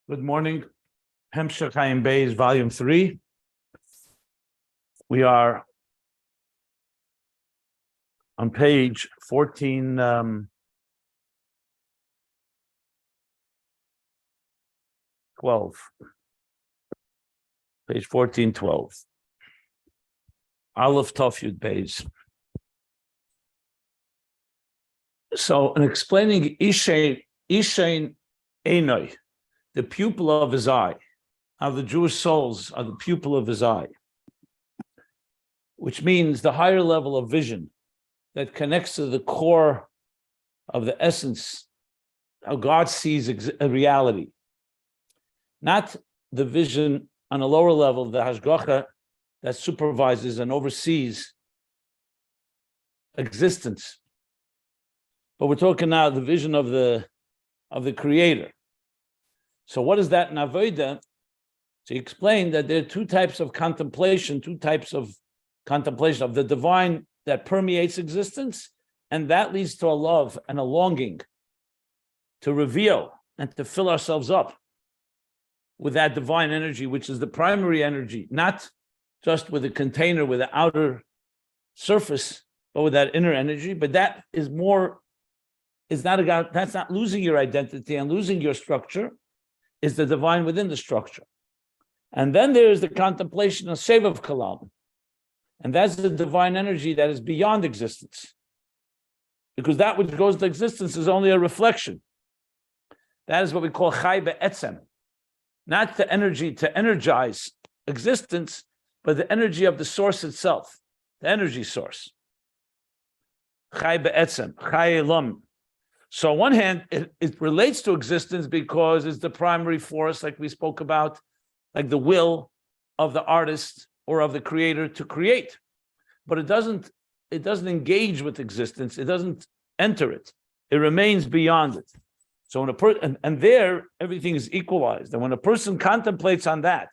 Good morning. Hemshech Ayin Beis, Volume 3. We are on page 1412. Page 1412. Aleph Tov Yud Beis. So, in explaining Ishain Einoi, the pupil of his eye, how the Jewish souls are the pupil of his eye, which means the higher level of vision that connects to the core of the essence, how God sees a reality. Not the vision on a lower level, the hashgacha that supervises and oversees existence. But we're talking now the vision of the Creator. So what is that in Avodah? So he explained that there are two types of contemplation of the divine that permeates existence, and that leads to a love and a longing to reveal and to fill ourselves up with that divine energy, which is the primary energy, not just with a container with the outer surface, but with that inner energy. But that is more, that's not losing your identity and losing your structure, is the divine within the structure. And then there is the contemplation of Sovev Kalam. And that's the divine energy that is beyond existence. Because that which goes to existence is only a reflection. That is what we call Chai Be'etzem. Not the energy to energize existence, but the energy of the source itself, the energy source. Chai Be'etzem, Chai Elam. So on one hand, it relates to existence because it's the primary force, like we spoke about, like the will of the artist or of the creator to create. But it doesn't engage with existence. It doesn't enter it. It remains beyond it. So when and there everything is equalized. And when a person contemplates on that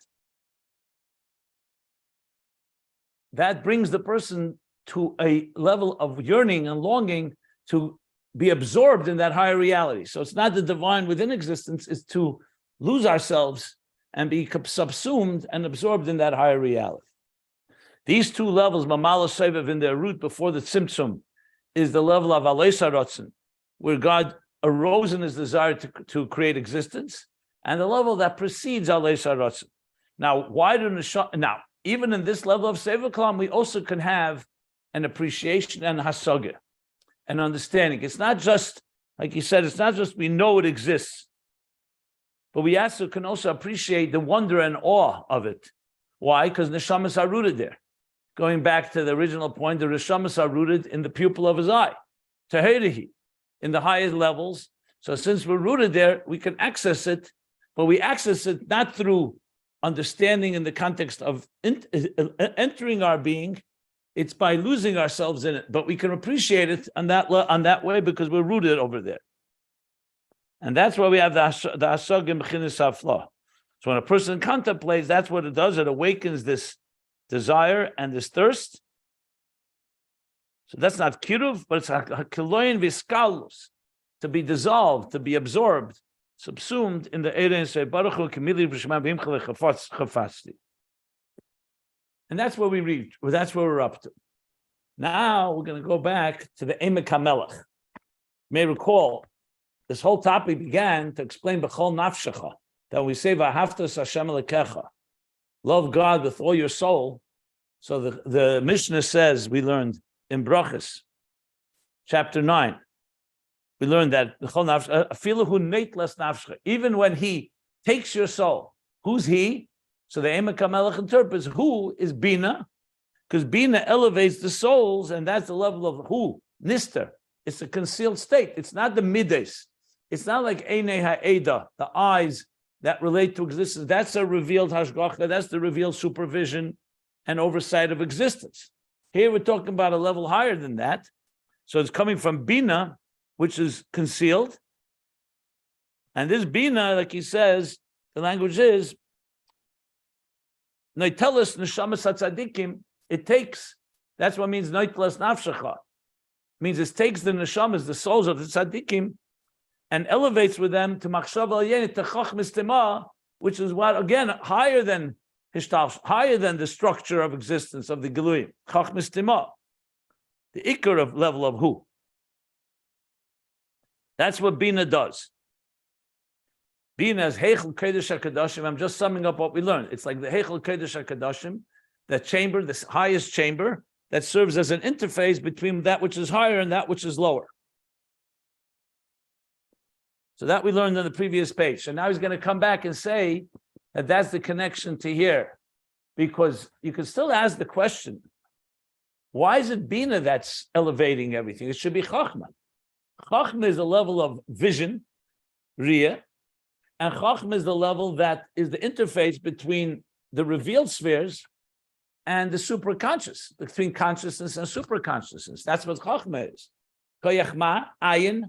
brings the person to a level of yearning and longing to be absorbed in that higher reality. So it's not the divine within existence, it's to lose ourselves and be subsumed and absorbed in that higher reality. These two levels, Mamala Sovev, in their root before the Tzimtzum, is the level of Aleis HaRatzon, where God arose in his desire to create existence, and the level that precedes Aleis HaRatzon. Now, now, even in this level of Sovev Kalam, we also can have an appreciation and hasagah, an understanding. It's not just, like he said, it's not just we know it exists, but we also can also appreciate the wonder and awe of it. Why? Because neshamas are rooted there. Going back to the original point, the neshamas are rooted in the pupil of his eye, Teherihi, in the highest levels. So since we're rooted there, we can access it, but we access it not through understanding in the context of entering our being. It's by losing ourselves in it, but we can appreciate it on that way because we're rooted over there. And that's why we have the Asagim Chinis Hafla. So when a person contemplates, that's what it does. It awakens this desire and this thirst. So that's not kiruv, but it's hakiloyin viskalus, to be dissolved, to be absorbed, subsumed in the Erein Say Baruch Hu Kimili B'Shema B'Imchale Chafasti. And that's where we reach. That's where we're up to. Now we're going to go back to the Emek HaMelech. You may recall, this whole topic began to explain B'chol Nafshecho, that when we say V'ahavtas Hashem Elokecha, love God with all your soul. So the Mishnah says, we learned in Brachos, chapter 9, we learned that B'chol Nafshecho, Afilu Hu Neitlas Nafshecho, even when he takes your soul, who's he? So the Emek HaMelech interprets who is Binah, because Binah elevates the souls, and that's the level of who, Nister. It's a concealed state. It's not the Mides. It's not like Einei Ha'eda, the eyes that relate to existence. That's a revealed Hashgacha. That's the revealed supervision and oversight of existence. Here we're talking about a level higher than that. So it's coming from Binah, which is concealed. And this Binah, like he says, the language is, Noitelis neshamas hatzadikim, it takes, that's what means noitelis nafshecha. Means it takes the neshamas, the souls of the tzadikim, and elevates with them to machshava alyenit, to chachmas tema, which is what, again, higher than hishtaf, higher than the structure of existence of the Geluyim, chachmas tema, the ikar of level of who. That's what Binah does. Binah is Heichel Kodesh HaKadoshim. I'm just summing up what we learned. It's like the Heichel Kodesh HaKadoshim, that chamber, this highest chamber, that serves as an interface between that which is higher and that which is lower. So that we learned on the previous page. So now he's going to come back and say that that's the connection to here. Because you can still ask the question, why is it Binah that's elevating everything? It should be Chachma. Chachma is a level of vision, Riyah, and Chachma is the level that is the interface between the revealed spheres and the superconscious, between consciousness and superconsciousness. That's what Chachma is. Koyachma, Ayin,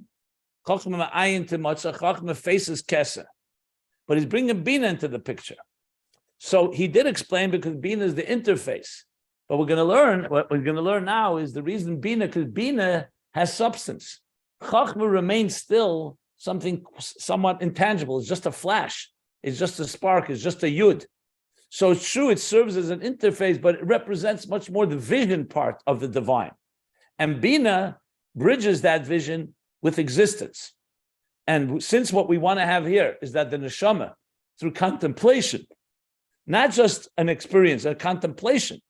Chachma Ayin Timotza, Chachma faces Keser. But he's bringing Binah into the picture. So he did explain because Binah is the interface. But what we're going to learn now is the reason Binah, because Binah has substance. Chachma remains still something somewhat intangible. It's just a flash. It's just a spark. It's just a yud. So it's true, it serves as an interface, but it represents much more the vision part of the divine. And Binah bridges that vision with existence. And since what we want to have here is that the neshama, through contemplation, not just an experience, a contemplation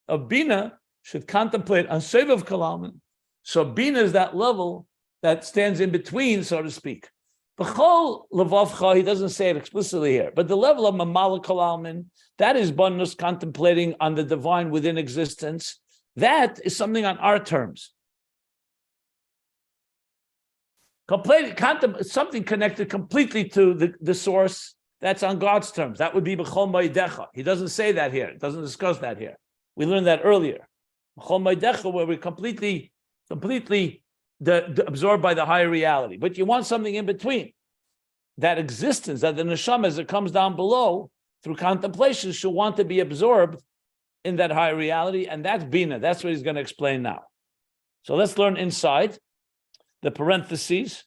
of Binah, should contemplate on Sovev Kalalman. So Binah is that level that stands in between, so to speak. B'chol levavcha, he doesn't say it explicitly here, but the level of Mamala Kalalman, that is Banus contemplating on the divine within existence. That is something on our terms. Something connected completely to the source, that's on God's terms. That would be B'chol Moedecha. He doesn't say that here. He doesn't discuss that here. We learned that earlier. B'chol Moedecha, where we're completely absorbed by the higher reality. But you want something in between. That existence, that the neshama, as it comes down below, through contemplation, should want to be absorbed in that higher reality, and that's Binah. That's what he's going to explain now. So let's learn inside the parentheses.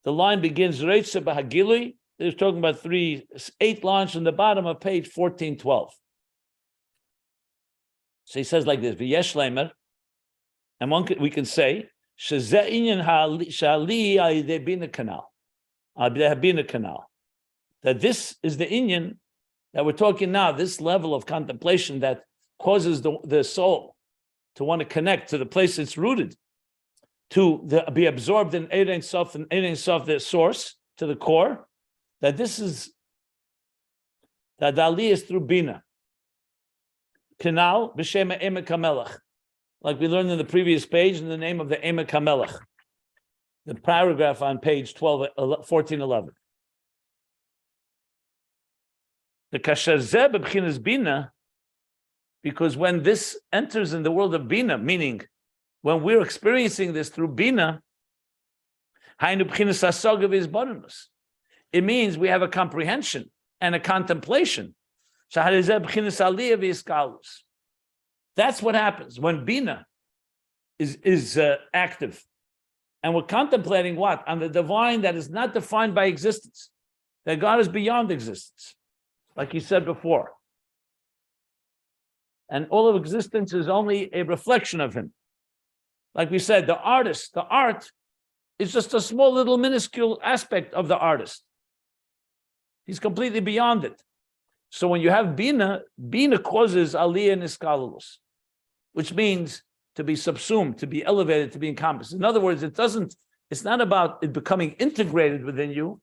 The line begins, Reitze Bahagili. They're talking about 8 lines from the bottom of page 1412. So he says like this, V'yesh leimer, and we can say, Shezeh inyan shali al-yedei Binah kanal, Binah kanal, that this is the inyan that we're talking now, this level of contemplation that causes the soul to want to connect to the place it's rooted, to be absorbed in Ein Sof, and Ein Sof, the source, to the core, that this is, that the aliyah is through Binah. Kanal, b'shem Emek HaMelech, like we learned in the previous page, in the name of the Emek HaMelech, the paragraph on page 1411. The kasher zeh b'bchinas Binah, because when this enters in the world of Binah, meaning when we're experiencing this through Binah, hainu b'chinas hasogav is bonus. It means we have a comprehension and a contemplation. That's what happens when Binah is active. And we're contemplating what? On the divine that is not defined by existence. That God is beyond existence, like he said before. And all of existence is only a reflection of him. Like we said, the art is just a small little minuscule aspect of the artist. He's completely beyond it. So when you have Binah, Binah causes aliyah niskalulus, which means to be subsumed, to be elevated, to be encompassed. In other words, it's not about it becoming integrated within you.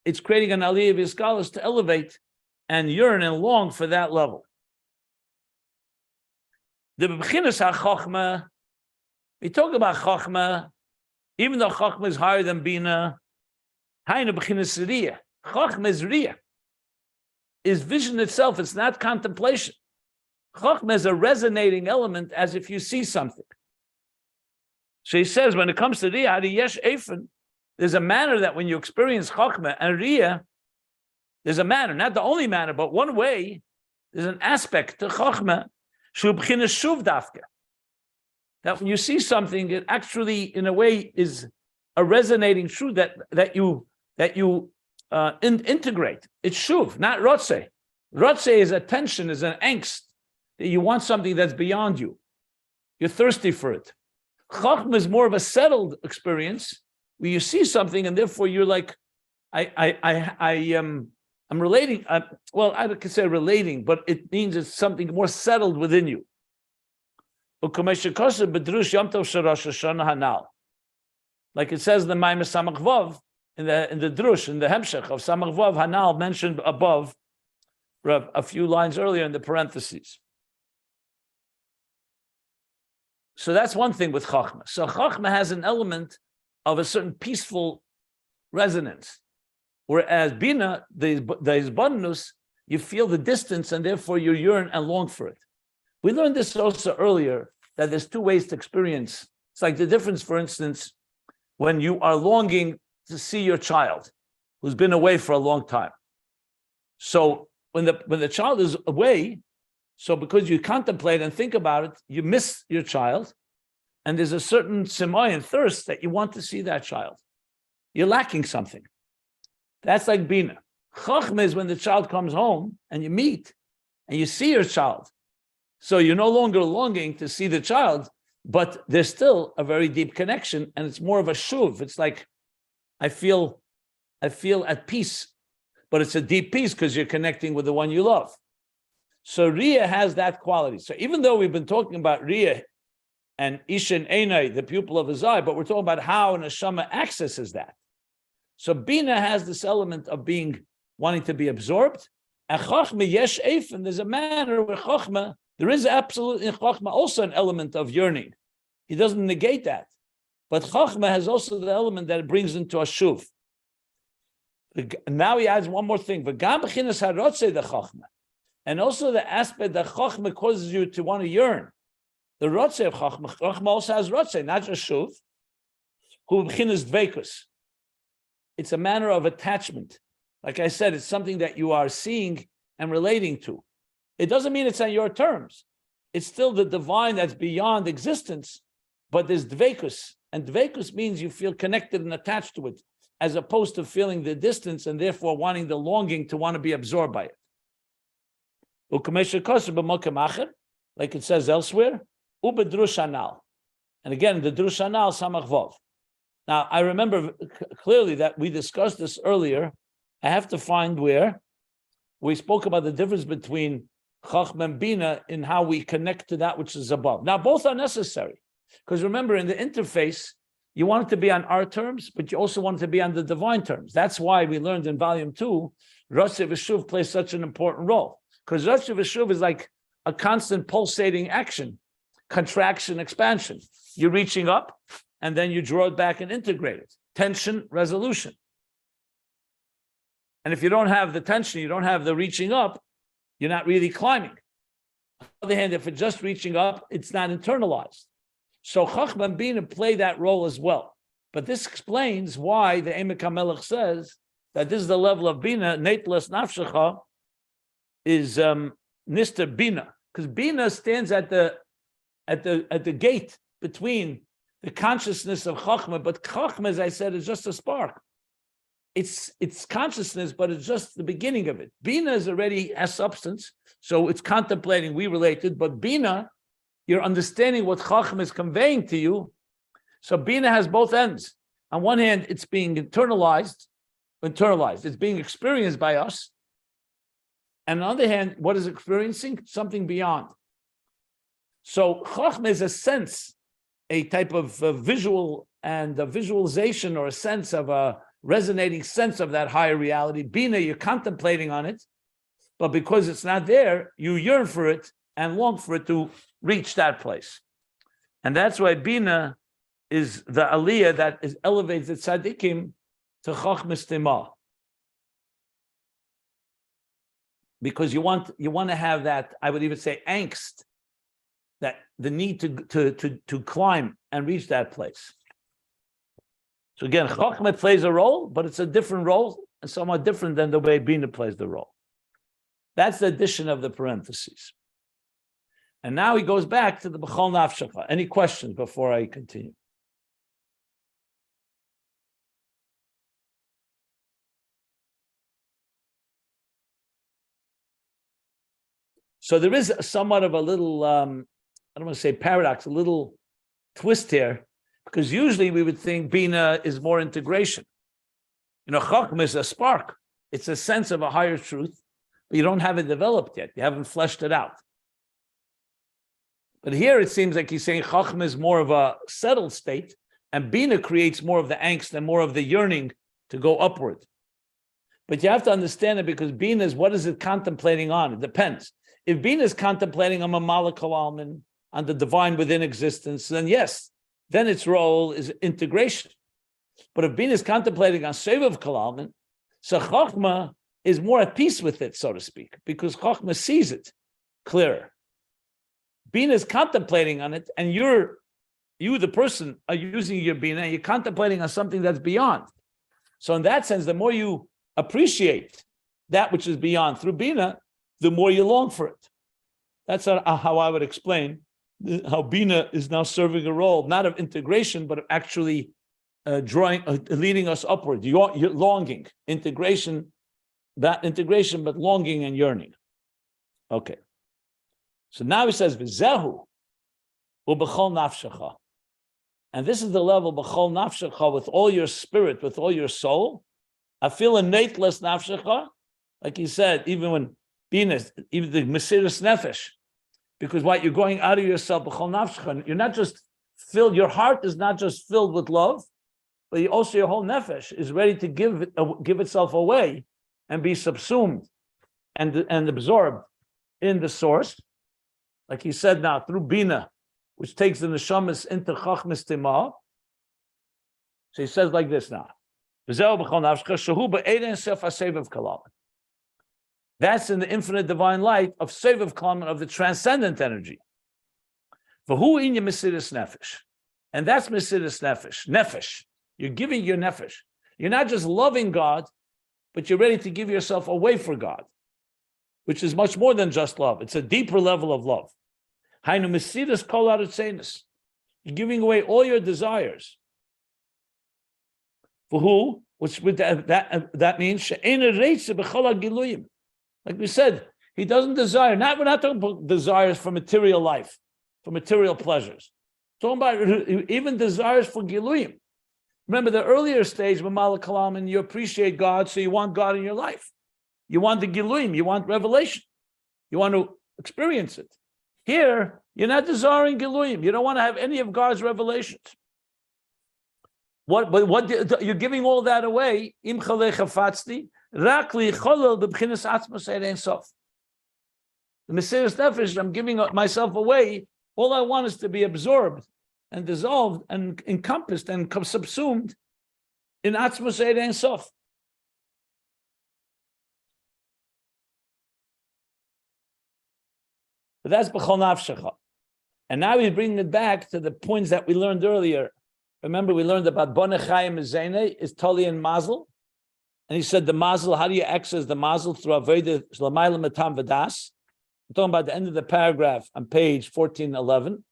It's creating an aliyah niskalulus to elevate and yearn and long for that level. The b'chinas ha-chochma, we talk about chochma, even though chochma is higher than Binah, hainu b'chinas riyah. Chochma is riyah. Is vision itself, it's not contemplation. Chochma is a resonating element as if you see something. So he says, when it comes to Riyah, yesh efen, there's a manner that when you experience Chochma and Riyah, there's a manner, not the only manner, but one way, there's an aspect to Chochma, shu b'chinas shuv dafka, that when you see something, it actually, in a way, is a resonating truth that you integrate. It's shuv, not rotze. Rotze is a tension, is an angst that you want something that's beyond you. You're thirsty for it. Chachma is more of a settled experience where you see something and therefore you're like, I'm relating. Well, I could say relating, but it means it's something more settled within you. Like it says in the Maimer Samach Vav, in the drush, in the hemshech of Samach Vav, Hanal mentioned above, a few lines earlier in the parentheses. So that's one thing with Chachma. So Chachma has an element of a certain peaceful resonance, whereas Binah, the Izbandnus, you feel the distance and therefore you yearn and long for it. We learned this also earlier, that there's two ways to experience. It's like the difference, for instance, when you are longing to see your child who's been away for a long time. So when the child is away, so because you contemplate and think about it, you miss your child, and there's a certain simai and thirst that you want to see that child. You're lacking something. That's like Binah. Chachma is when the child comes home and you meet and you see your child. So you're no longer longing to see the child, but there's still a very deep connection, and it's more of a shuv. It's like, I feel at peace, but it's a deep peace because you're connecting with the one you love. So Riyah has that quality. So even though we've been talking about Riyah and Ishin Einai, the pupil of his eye, but we're talking about how an neshama accesses that. So Binah has this element of wanting to be absorbed. And Chachma yesh eifin, there's a manner where Chachma, there is absolutely in Chachma also an element of yearning. He doesn't negate that. But Chachma has also the element that it brings into a shuv. Now he adds one more thing. V'gam b'chinas harotzei the Chachma. And also the aspect that Chachma causes you to want to yearn. The rotzei of Chachma also has rotzei, not just shuv. Hu b'chinas dveikus. It's a manner of attachment. Like I said, it's something that you are seeing and relating to. It doesn't mean it's on your terms. It's still the divine that's beyond existence, but there's dveikus. And dveikus means you feel connected and attached to it, as opposed to feeling the distance and therefore wanting the longing to want to be absorbed by it. Like it says elsewhere, ubedrush anal. And again, the drush anal samach vav. Now, I remember clearly that we discussed this earlier. I have to find where we spoke about the difference between Chachma and Binah in how we connect to that which is above. Now, both are necessary. Because remember, in the interface, you want it to be on our terms, but you also want it to be on the divine terms. That's why we learned in volume 2, Rashi V'Shuv plays such an important role. Because Rashi V'Shuv is like a constant pulsating action, contraction, expansion. You're reaching up, and then you draw it back and integrate it. Tension, resolution. And if you don't have the tension, you don't have the reaching up, you're not really climbing. On the other hand, if it's just reaching up, it's not internalized. So Chachma and Binah play that role as well. But this explains why the Emek HaMelech says that this is the level of Binah, Neitlas Nafshecho, is Nister Binah. Because Binah stands at the gate between the consciousness of Chachma, but Chachma, as I said, is just a spark. It's consciousness, but it's just the beginning of it. Binah is already has substance, so it's contemplating, we related, but Binah, you're understanding what Chachma is conveying to you. So Binah has both ends. On one hand, it's being internalized, it's being experienced by us. And on the other hand, what is experiencing? Something beyond. So Chachma is a sense, a type of visual and a visualization or a sense of a resonating sense of that higher reality. Binah, you're contemplating on it, but because it's not there, you yearn for it and long for it to reach that place. And that's why Binah is the aliyah that elevates the tzaddikim to Chachma Stima. Because you want to have that, I would even say, angst, that the need to climb and reach that place. So again, Chachma plays a role, but it's a different role and somewhat different than the way Binah plays the role. That's the addition of the parentheses. And now he goes back to the B'chol Nafshecha. Any questions before I continue? So there is somewhat of a little, I don't want to say paradox, a little twist here, because usually we would think Binah is more integration. Chachma is a spark. It's a sense of a higher truth, but you don't have it developed yet. You haven't fleshed it out. But here it seems like he's saying Chachma is more of a settled state, and Binah creates more of the angst and more of the yearning to go upward. But you have to understand it, because Binah is, what is it contemplating on? It depends. If Binah is contemplating on Mamala Kalalman, on the divine within existence, then yes, then its role is integration. But if Binah is contemplating on Sovev Kalalman, so Chachma is more at peace with it, so to speak, because Chachma sees it clearer. Binah is contemplating on it, and you, the person, are using your Binah, and you're contemplating on something that's beyond. So in that sense, the more you appreciate that which is beyond through Binah, the more you long for it. That's how I would explain how Binah is now serving a role, not of integration, but of actually leading us upward. You're longing, integration, not integration, but longing and yearning. Okay. So now he says, V'zehu u'b'chol nafshecha. And this is the level, b'chol nafshecha, with all your spirit, with all your soul. I feel a nateless nafshecha, like he said, even when Binah, even the Mesiras nefesh, because what you're going out of yourself, b'chol nafshecha, you're not just filled, your heart is not just filled with love, but also your whole nefesh is ready to give itself away and be subsumed and absorbed in the source. Like he said now, through Binah, which takes the neshamas into chachmas timah. So he says like this now. That's in the infinite divine light of Sovev Kalam, of the transcendent energy. For who in your Mesiras nefesh? And that's Mesiras nefesh. Nefesh. You're giving your nefesh. You're not just loving God, but you're ready to give yourself away for God, which is much more than just love. It's a deeper level of love. Hainu Mesiras kol aratzenis. You're giving away all your desires. For who? Which with that means she'ena reitze b'chol hagiluyim. Like we said, he doesn't desire. We're not talking about desires for material life, for material pleasures. We're talking about even desires for giluyim. Remember the earlier stage, Mamala Kalam, and you appreciate God, so you want God in your life. You want the giluyim, you want revelation. You want to experience it. Here, you're not desiring giluyim. You don't want to have any of God's revelations. But you're giving all that away. Im chalei chafatzti, rak li cholel b'bchinas atzmos ein sof. The Mesiras nefesh, I'm giving myself away. All I want is to be absorbed and dissolved and encompassed and subsumed in atzmos ein sof. But that's b'chol nafshecha. And now he's bringing it back to the points that we learned earlier. Remember, we learned about Boneh Chayim Zene is Tali and Mazal. And he said the Mazal, how do you access the Mazal? Through Aveda Shlamayla Matam Vadas. I'm talking about the end of the paragraph on page 1411.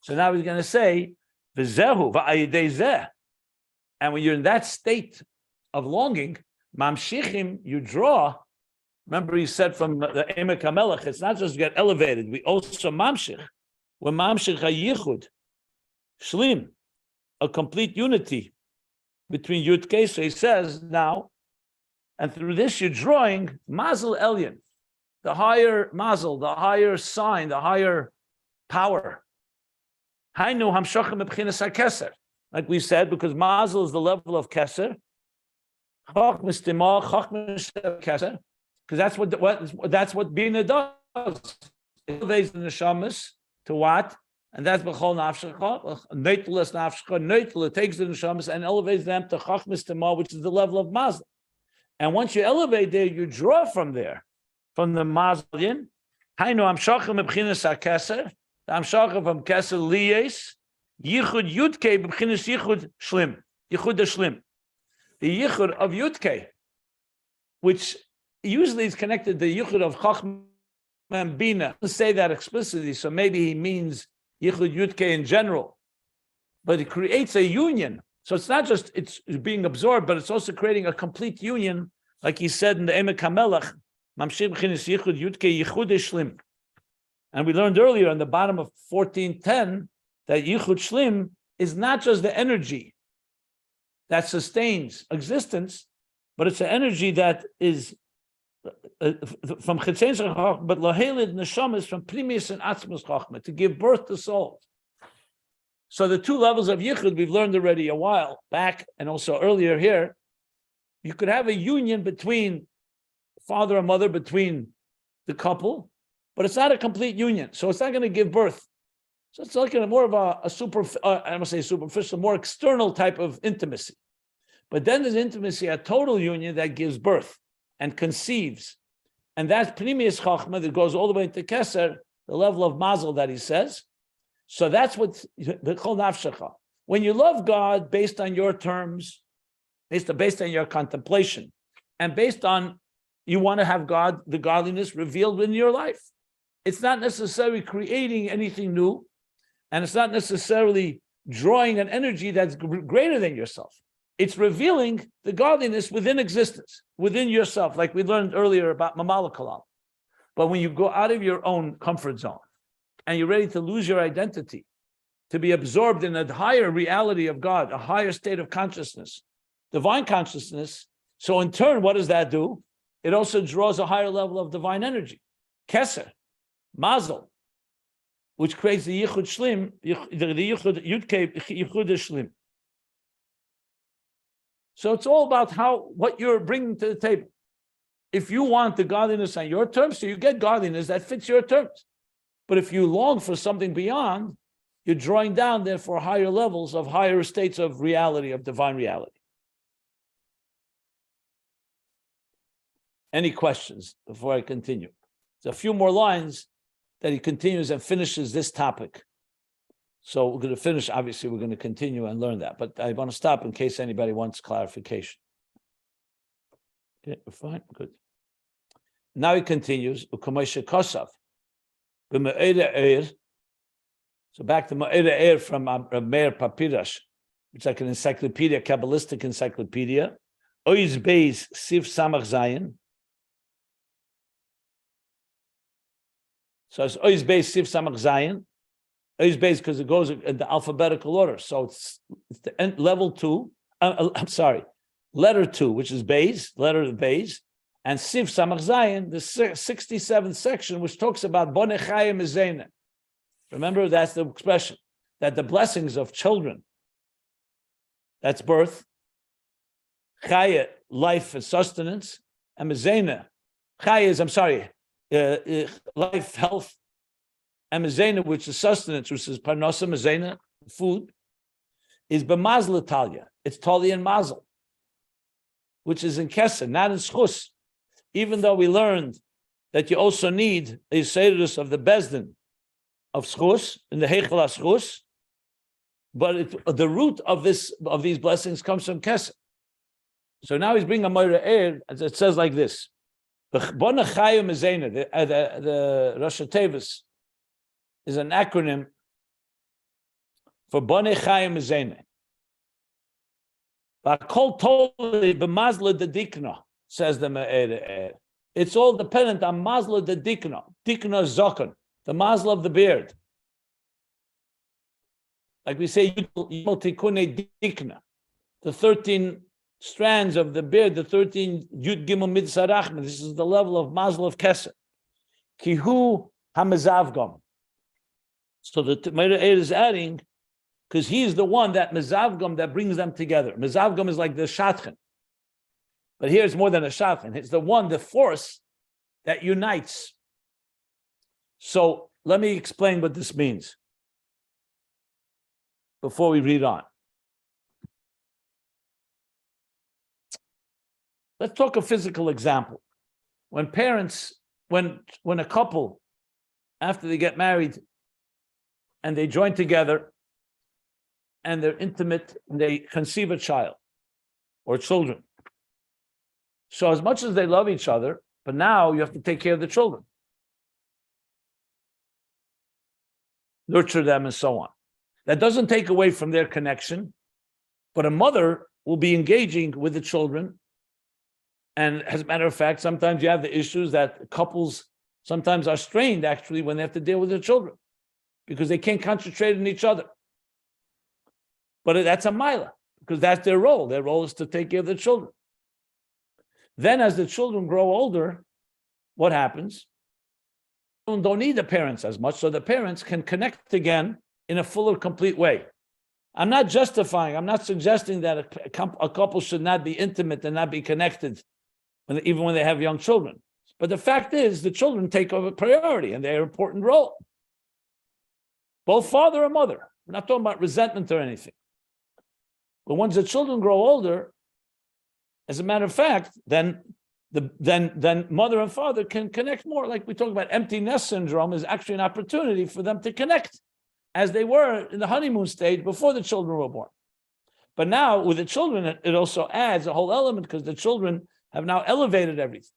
So now he's going to say, V'zehu v'ayidei zeh. And when you're in that state of longing, mamshichim, you draw. Remember, he said from the Emek HaMelech, it's not just get elevated, we also mamshich. When mamshich hayichud, shlim, a complete unity between Yud Kei. So he says now, and through this you're drawing Mazal Elyon, the higher Mazal, the higher sign, the higher power. Hainu hamshachim b'chinas Keser, like we said, because Mazal is the level of Keser. Chachmas timah, chachmas Keser, because that's what Binah does. It elevates the neshamas to what? And that's b'chol nafshecha, neitulus nafshecha, neitul, it takes the neshamas and elevates them to chachmas timah, which is the level of Mazal. And once you elevate there, you draw from there, from the Mazalin. Hainu hamshachim b'chinas Keser, the hamshachim from Keser liyes, yichud yudkei b'chinas yichud shlim, yichud shlim, the yichud of yudkei, which usually is connected to the yichud of chachma and Binah. Let's say that explicitly, so maybe he means Yichud Yudke in general, but it creates a union. So it's not just it's being absorbed, but it's also creating a complete union, like he said in the Emek HaMelech, Mamshich b'chinas Yichud Yudke Yichud Shlim. And we learned earlier on the bottom of 1410 that Yichud Shlim is not just the energy that sustains existence, but it's an energy that is from Chetzein Chachma, but Lahelid Neshama is from Primis and Atzmus Chachma, to give birth to souls. So the two levels of Yichud we've learned already a while back, and also earlier here. You could have a union between father and mother, between the couple, but it's not a complete union. So it's not going to give birth. So it's like more of a I must say superficial, more external type of intimacy. But then there's intimacy, a total union that gives birth and conceives. And that's Pnimius Chachma that goes all the way into Keser, the level of Mazal that he says. So that's what they call Nafshecho. When you love God based on your terms, based on your contemplation, and based on you want to have God, the godliness revealed in your life. It's not necessarily creating anything new, and it's not necessarily drawing an energy that's greater than yourself. It's revealing the godliness within existence, within yourself, like we learned earlier about Mamala Kalam. But when you go out of your own comfort zone and you're ready to lose your identity, to be absorbed in a higher reality of God, a higher state of consciousness, divine consciousness, so in turn, what does that do? It also draws a higher level of divine energy. Keser, Mazal, which creates the Yichud Shlim, the Yichud Shlim. So it's all about what you're bringing to the table. If you want the godliness on your terms, so you get godliness that fits your terms. But if you long for something beyond, you're drawing down therefore higher levels of higher states of reality, of divine reality. Any questions before I continue? There's a few more lines that he continues and finishes this topic. So we're going to finish, obviously we're going to continue and learn that, but I want to stop in case anybody wants clarification. Okay, we're fine, good. Now he continues, so back to Ma'eda from Meir Papirash, which is like an encyclopedia, Kabbalistic encyclopedia. Ayin Beis Siv Samach Zayin. So it's Ayin Beis Siv Samach Zayin. Ayin Beis because it goes in the alphabetical order. So it's the end, level 2. Letter 2, which is Beis, letter of Beis, and Siv Samach Zayin, the 67th section, which talks about Bonei Chayim Mezena. Remember, that's the expression that the blessings of children, that's birth, Chaya, life and sustenance, and Mezena. Chaya is, life, health, and Mezena, which is sustenance, which is Parnasa, Mezena, food, is B'mazal Talia. It's Talia and Mazal, which is in Keser, not in Schus. Even though we learned that you also need a Mesiras of the Bezdin of Schus, in the Heichel Schus, but the root of these blessings comes from Keser. So now he's bringing a Moira Eir, as it says like this. The Rosh Tevis is an acronym for Bonei Chayim Mezena. Kol totally b'mazla de dikna, says the Me'er. It's all dependent on mazla de dikna. Dikna zokon, the mazla of the beard. Like we say, tikune dikna, the 13 strands of the beard, the 13 Yud Gimel Mid Sarachma. This is the level of mazla of Keser. Kihu hamezavgam. So the Me'er is adding, because he's the one that mezavgam that brings them together. Mezavgam is like the shatchen, but here it's more than a shatchen. It's the force that unites. So let me explain what this means before we read on. Let's talk a physical example. When a couple, after they get married and they join together, and they're intimate, and they conceive a child or children. So as much as they love each other, but now you have to take care of the children, nurture them, and so on. That doesn't take away from their connection, but a mother will be engaging with the children. And as a matter of fact, sometimes you have the issues that couples sometimes are strained actually when they have to deal with their children because they can't concentrate on each other. But that's a mila because that's their role. Their role is to take care of the children. Then as the children grow older, what happens? Children don't need the parents as much, so the parents can connect again in a fuller, complete way. I'm not justifying, I'm not suggesting that a couple should not be intimate and not be connected even when they have young children. But the fact is, the children take over priority and they're an important role. Both father and mother. We're not talking about resentment or anything. But once the children grow older, as a matter of fact, then mother and father can connect more. Like we talk about empty nest syndrome is actually an opportunity for them to connect as they were in the honeymoon stage before the children were born. But now with the children, it also adds a whole element because the children have now elevated everything.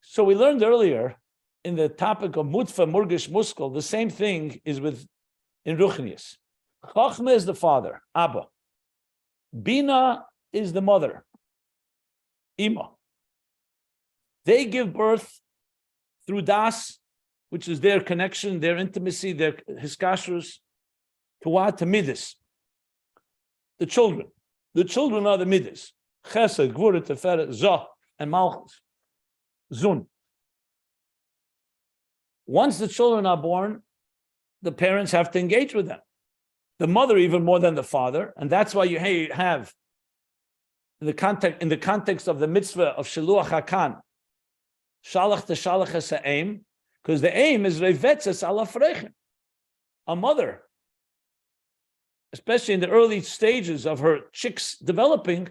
So we learned earlier in the topic of mutfa, murgish, muskel, the same thing is in Ruchnius. Chachma is the father, Abba. Binah is the mother, Ima. They give birth through das, which is their connection, their intimacy, their hiskashrus, to what? To midas. The children. The children are the midas. Chesed, Gvura, Teferet, Zoh, and Malchus. Zun. Once the children are born, the parents have to engage with them. The mother even more than the father, and that's why you have in the context of the mitzvah of Shiluach HaKan, Shalach to Shalach es ha'em, because the aim is revetzes ala frechem. A mother, especially in the early stages of her chicks developing,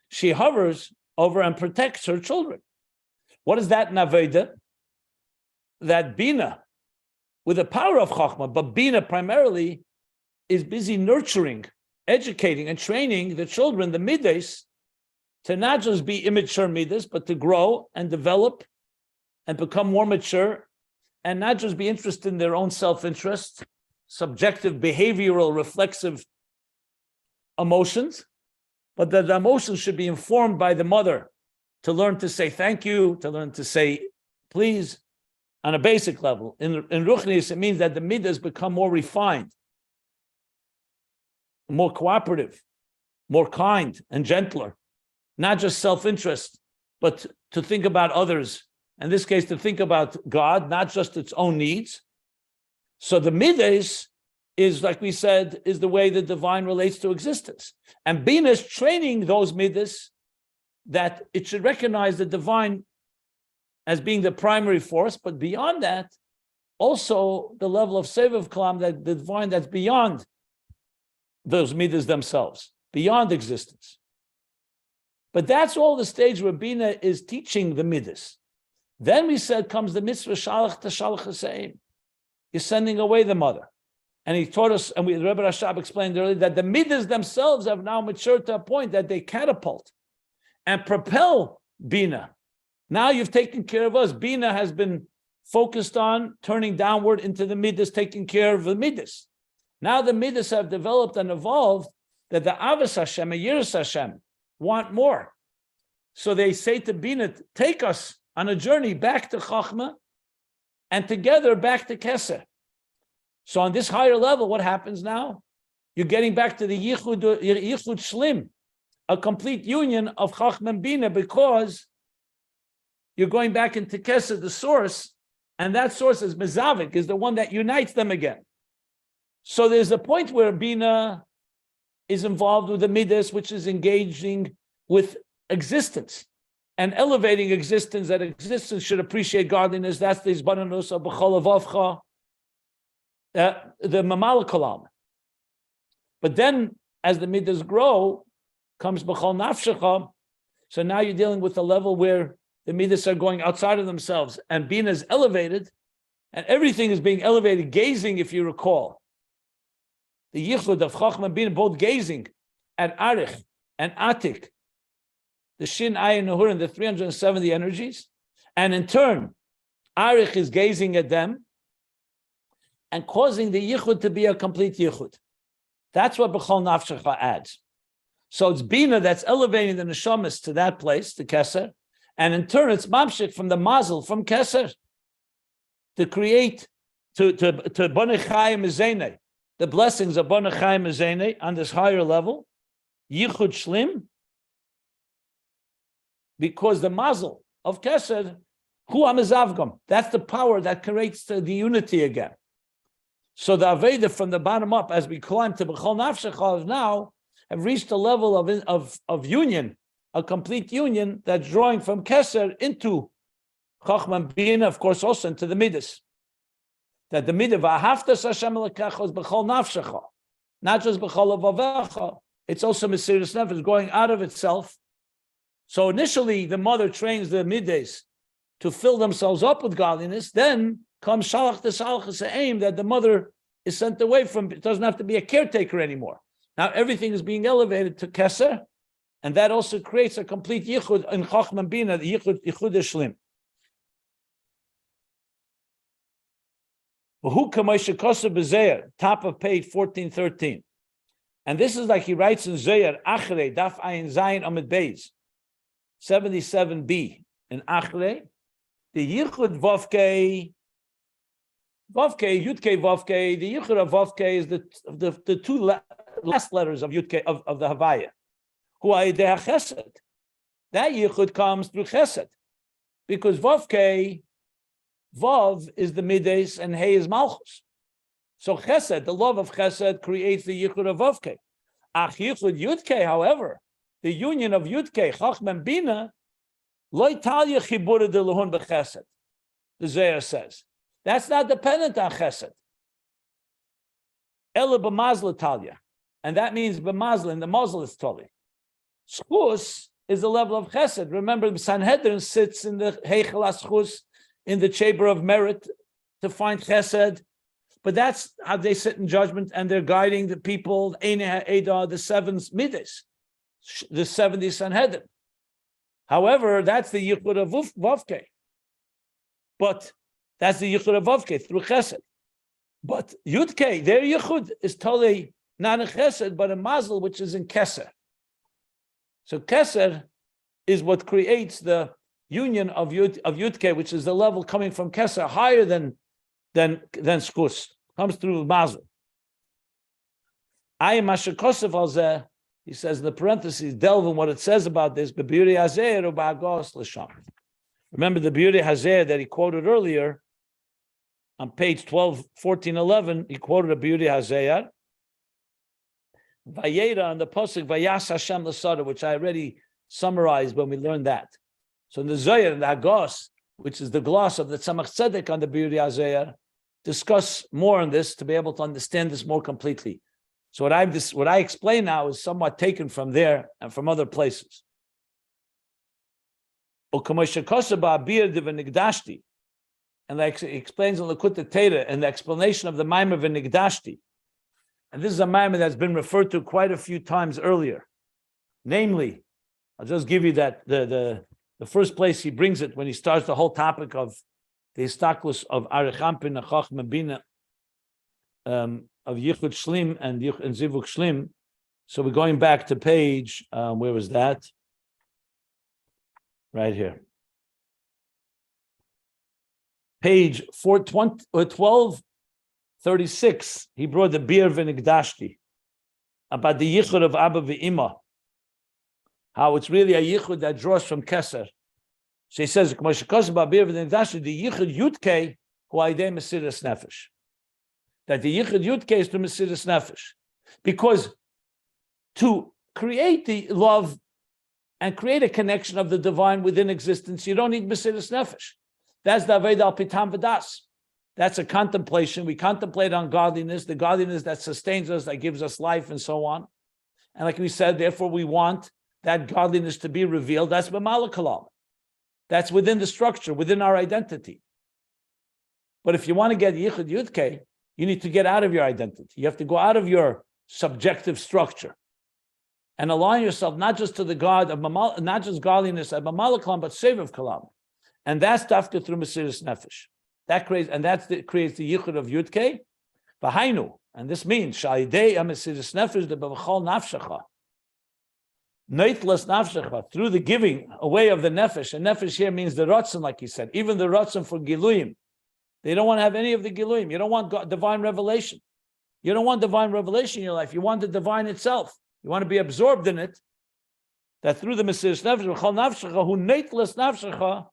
she hovers over and protects her children. What is that naveda? That Binah, with the power of Chachma, but Binah primarily is busy nurturing, educating, and training the children, the midas, to not just be immature midas, but to grow and develop and become more mature, and not just be interested in their own self-interest, subjective, behavioral, reflexive emotions, but that the emotions should be informed by the mother to learn to say thank you, to learn to say please, on a basic level. In Ruchnius, it means that the midas become more refined, more cooperative, more kind and gentler, not just self-interest, but to think about others. In this case, to think about God, not just its own needs. So the midas is, like we said, is the way the divine relates to existence. And Binah is training those midas that it should recognize the divine as being the primary force, but beyond that, also the level of Sovev kalam, that the divine that's beyond those midas themselves, beyond existence. But that's all the stage where Binah is teaching the midas. Then we said comes the mitzvah shalach to shalach haseim. You're sending away the mother. And he taught us, and Rebbe Rashab explained earlier, that the midas themselves have now matured to a point that they catapult and propel Binah. Now you've taken care of us. Binah has been focused on turning downward into the midas, taking care of the midas. Now the midas have developed and evolved that the Avos Hashem and Yiras Hashem want more. So they say to Binah, take us on a journey back to Chachma and together back to Keser. So on this higher level, what happens now? You're getting back to the Yichud Shlim, a complete union of Chachma and Binah, because you're going back into Keser, the source, and that source is Mezavik, is the one that unites them again. So there's a point where Binah is involved with the Midas, which is engaging with existence and elevating existence, that existence should appreciate godliness. That's the Izbananus of B'chol Avavcha, the Mamal Kalam. But then, as the Midas grow, comes B'chol Nafshecho. So now you're dealing with a level where the Midas are going outside of themselves, and Binah is elevated, and everything is being elevated, gazing, if you recall. The Yichud of Chachma and Binah, both gazing at Arich and Atik, the Shin, Ayin, Nahur, and the 370 energies, and in turn, Arich is gazing at them and causing the Yichud to be a complete Yichud. That's what B'chol Nafshecho adds. So it's Binah that's elevating the neshamas to that place, to Keser, and in turn it's Mamshik from the Mazal, from Keser, to create, to Bonei Chayim Mezene, the blessings of Bonei Chayim Mezene on this higher level, Yichud Shlim, because the Mazal of Keser, Hu HaMezavgam, that's the power that creates the unity again. So the Aveda from the bottom up, as we climb to B'chol Nafshecho now, have reached a level of union, a complete union that's drawing from Keser into Chochmah and Binah, of course, also into the Midas. That the Midah v'ahavtas Hashem Elokecha is B'chol Nafshecho, not just B'chol Avavecha. It's also Mesiras Nefesh, going out of itself. So initially, the mother trains the Midas to fill themselves up with godliness. Then comes Shalach the Shalach aim that the mother is sent away from. It doesn't have to be a caretaker anymore. Now everything is being elevated to Keser, and that also creates a complete yichud in Chochmah and Binah, the yichud shlim. Top of page 1413. And this is like he writes in Zohar, Achrei, Daf Ayin Zayin Ayin Beis, 77b. In Achrei, the yichud Vavkei, Yudkei Vavkei, the yichud of Vavkei is the two last letters of Yudkei of the Havaya. Hu Ayidei Chesed. That yichud comes through Chesed, because Vavkei, Vav is the Mides and Hey is Malchus. So Chesed, the love of Chesed, creates the yichud of Vavkei. Ach yichud Yudkei, however, the union of Yudkei, Chochmah and Binah, Lo Italia Chibura de Lahun b'Chesed. The Zohar says that's not dependent on Chesed. Ela b'Mazal Italia, and that means b'Mazal in the Mazal is Tali. Schus is the level of Chesed. Remember, the Sanhedrin sits in the Heichel HaSchus, in the chamber of merit, to find Chesed. But that's how they sit in judgment, and they're guiding the people. Einei Ha'edah, the 7 Midas, the 70 Sanhedrin. However, that's the yichud of Vavkei. But that's the yichud of Vavkei through Chesed. But Yudkei, their yichud is totally not in Chesed, but in Mazal, which is in Keser. So Keser is what creates the union of Yudkei, which is the level coming from Keser higher than Shkus. Comes through Mazal. Ayin Mashakosef al-Zeh, he says in the parentheses, delve in what it says about this. Remember the Beauty Hazer that he quoted earlier on page 12, 14, 11. He quoted a Beauty Hazer. Vayera on the pasuk Vayas Hashem l'sada, which I already summarized when we learned that. So in the Zohar, in the Hagos, which is the gloss of the Tzemach Tzedek on the Beauty Hazer, discuss more on this to be able to understand this more completely. So what I explain now is somewhat taken from there and from other places. And like he explains in Likutei Torah in the explanation of the Maimer V'Nigdashti. And this is a Maimer that's been referred to quite a few times earlier. Namely, I'll just give you that the first place he brings it when he starts the whole topic of the Histaklus of Arechampin, Chochmah Binah, of Yichud Shlim and Zivuk Shlim. So we're going back to page, where was that? Right here. Page 1236, he brought the Bir V'Nigdashti about the Yichud of Abba V'Ima, how it's really a Yichud that draws from Keser. So he says, the Yichud Yudkei Hu Aidei Mesiras Nefesh. That the Yichud Yudkei is to Mesiras Nefesh. Because to create the love and create a connection of the divine within existence, you don't need Mesiras Nefesh. That's the Aveda al Pitam V'das. That's a contemplation. We contemplate on godliness, the godliness that sustains us, that gives us life, and so on. And like we said, therefore we want that godliness to be revealed. That's B'Mala Kalam. That's within the structure, within our identity. But if you want to get Yichud Yudkei, you need to get out of your identity. You have to go out of your subjective structure and align yourself not just to the God of not just godliness of Mamala Kalam, but Sovev Kalam. And that's dafka through Mesiras Nefesh. That creates the Yichud of Yudkei. V'hainu, And this means Shaidei Mesiras Nefesh de B'chol Nafshecho. Neitlas Nafshecho, through the giving away of the nefesh. And nefesh here means the ratzon, like he said, even the ratzon for giluyim. They don't want to have any of the giluyim. You don't want God, divine revelation. You don't want divine revelation in your life. You want the divine itself. You want to be absorbed in it. That through the Mesiras Nefesh, B'chol Nafshecho, who neitlas Nafshecho,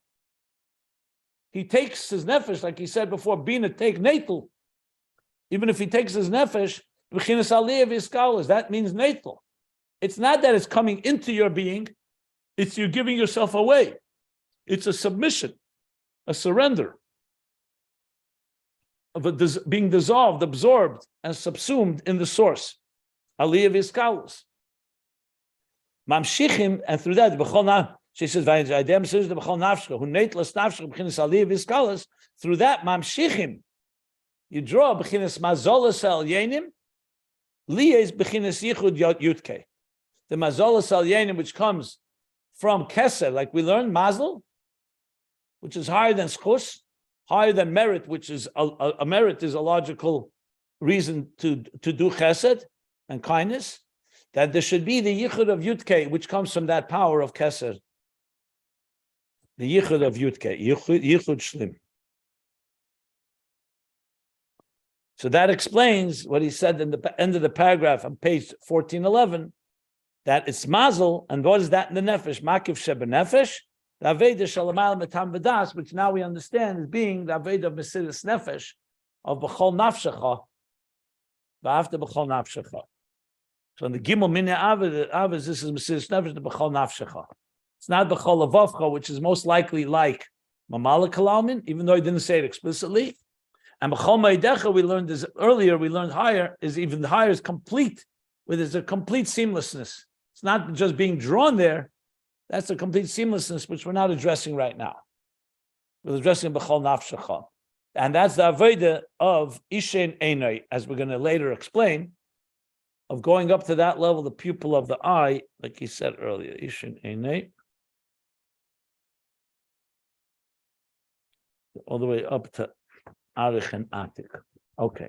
he takes his nefesh, like he said before, Binah take neitel. Even if he takes his nefesh, that means neitel. It's not that it's coming into your being, it's you giving yourself away. It's a submission, a surrender of being dissolved, absorbed, and subsumed in the source. Aliyah v'iskalus. Mamshichim, and through that, she says, through that, mamshichim, you draw b'chinas Mazal el yenim, liyes b'chinas yichud yutke. The Mazal el yenim, which comes from Keser, like we learned, Mazal, which is higher than schus, higher than merit, which is a merit is a logical reason to do chesed and kindness, that there should be the yichud of yutke, which comes from that power of Keser. The yichud of yutke, yichud shlim. So that explains what he said in the end of the paragraph on page 1411, that it's Mazal, and what is that in the nefesh? Makiv sheba nefesh, the Aveda shalamal metam v'das, which now we understand as being the Aveda of Mesiras Nefesh, of B'chol Nafshecho, v'after B'chol Nafshecho. So in the Gimel Minei Avos, this is Mesiras Nefesh, the B'chol Nafshecho. It's not B'chol Avavcha, which is most likely like Mamala Kalalmin, even though he didn't say it explicitly. And B'chol Meidecha, we learned this earlier, we learned higher, is even higher, is complete, where there's a complete seamlessness. It's not just being drawn there, that's a complete seamlessness, which we're not addressing right now. We're addressing B'chol Nafshecha. And that's the Aveda of Ishen Einai, as we're going to later explain, of going up to that level, the pupil of the eye, like he said earlier, Ishen Einai, all the way up to Arich and Atik. Okay.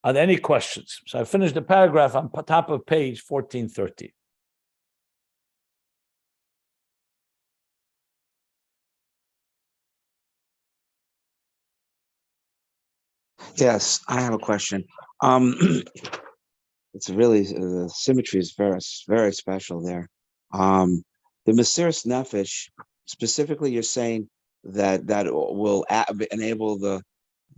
Are there any questions? So I finished the paragraph on top of page 1430. Yes, I have a question. It's really the symmetry is very, very special there. The Mesiras Nefesh, specifically, you're saying that will enable the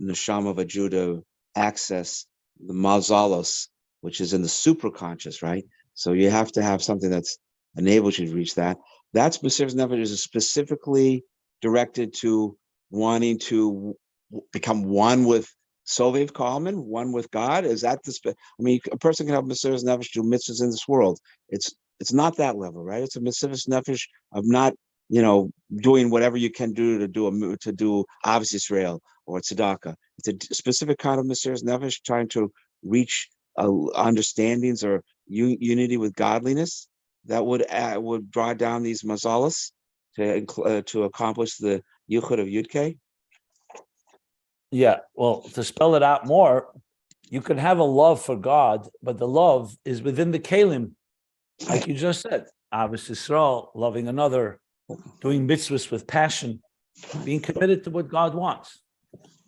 neshama of a Jew to access the mazalos, which is in the superconscious, right? So you have to have something that's enables you to reach that. That's Mesiras Nefesh is specifically directed to wanting to become one with Sovev Kalman, one with God. Is that the? I mean, a person can have Mesiras Nefesh do mitzvahs in this world. It's not that level, right? It's a Mesiras Nefesh of not, doing whatever you can do to do Avos Yisrael or tzedakah. It's a specific kind of Mesiras Nefesh trying to reach understandings or unity with godliness that would draw down these mazalas to accomplish the yichud of Yudke. Yeah, well, to spell it out more, you can have a love for God, but the love is within the kelim, like you just said. Avos Yisrael, loving another, doing mitzvahs with passion, being committed to what God wants.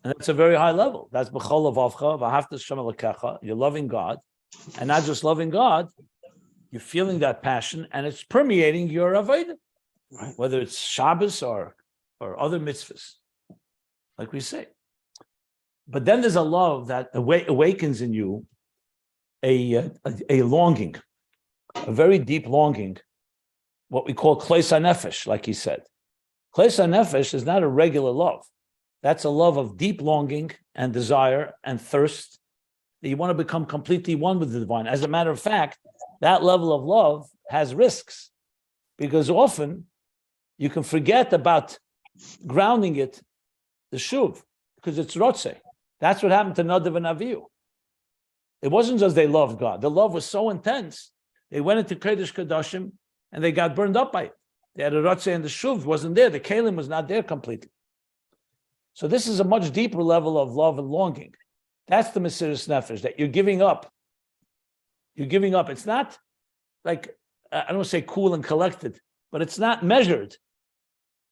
And that's a very high level. That's b'chol avavcha, v'ahavta Hashem elokecha. You're loving God, and not just loving God, you're feeling that passion, and it's permeating your avodah, right? Whether it's Shabbos or other mitzvahs, like we say. But then there's a love that awakens in you a longing, a very deep longing, what we call Keser nefesh, like he said. Keser nefesh is not a regular love. That's a love of deep longing and desire and thirst, that you want to become completely one with the divine. As a matter of fact, that level of love has risks, because often you can forget about grounding it, the shuv, because it's rotzeh. That's what happened to Nadav and Avihu. It wasn't just they loved God. The love was so intense, they went into Kodesh Kodashim and they got burned up by it. They had a rotzeh and the shuv wasn't there. The kelim was not there completely. So this is a much deeper level of love and longing. That's the Mesiras Nefesh, that you're giving up. You're giving up. It's not like, I don't want to say cool and collected, but it's not measured